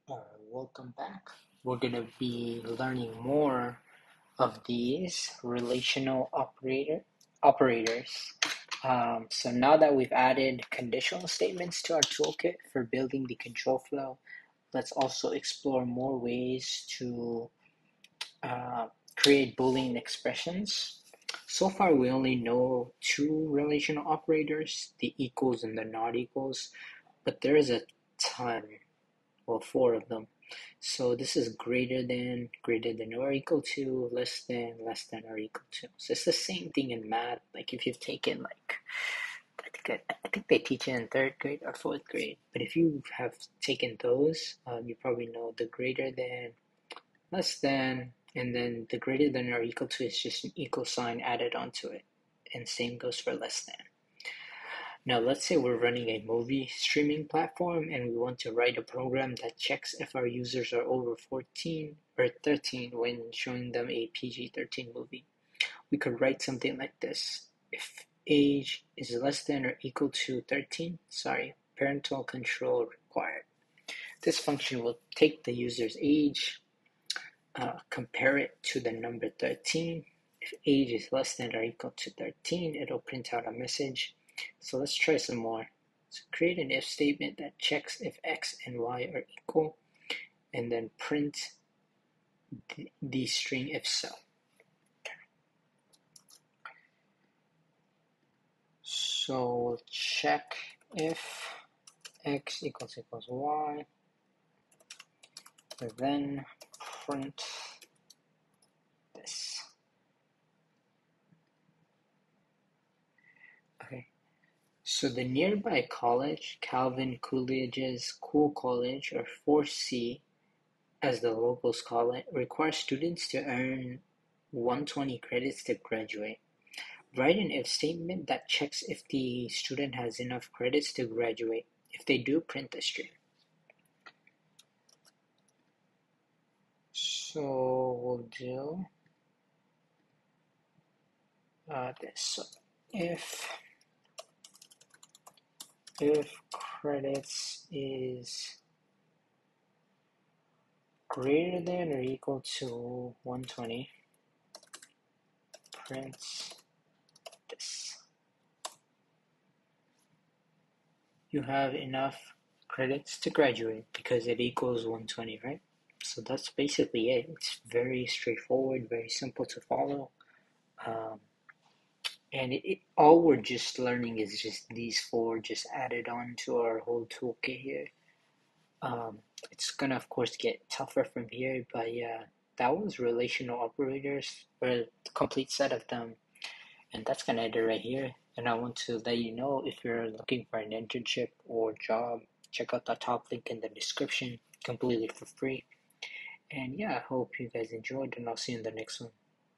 Welcome back. We're going to be learning more of these relational operators. So now that we've added conditional statements to our toolkit for building the control flow, let's also explore more ways to uh, create Boolean expressions. So far, we only know two relational operators, the equals and the not equals, but there is a ton, well, four of them. So this is greater than or equal to, less than or equal to. So it's the same thing in math. Like if you've taken like, I think they teach it in third grade or fourth grade. But if you have taken those, you probably know the greater than, less than, and then the greater than or equal to is just an equal sign added onto it. And same goes for less than. Now let's say we're running a movie streaming platform and we want to write a program that checks if our users are over 14 or 13 when showing them a PG-13 movie. We could write something like this. If age is less than or equal to 13, parental control required. This function will take the user's age, compare it to the number 13. If age is less than or equal to 13, it'll print out a message. So let's try some more. So create an if statement that checks if x and y are equal, and then print the string if so. So we'll check if x equals y, and then print this. Okay. So the nearby college, Calvin Coolidge's Cool College, or 4C, as the locals call it, requires students to earn 120 credits to graduate. Write an if statement that checks if the student has enough credits to graduate. If they do, print the string. So we'll do this. So if credits is greater than or equal to 120, print this. You have enough credits to graduate because it equals 120, right? So that's basically it. It's very straightforward, very simple to follow. And all we're just learning is just these four just added on to our whole toolkit here. It's gonna of course get tougher from here, but yeah, that was relational operators, or a complete set of them, and that's gonna end it right here. And I want to let you know, if you're looking for an internship or job, check out the top link in the description, completely for free. And yeah, I hope you guys enjoyed, and I'll see you in the next one.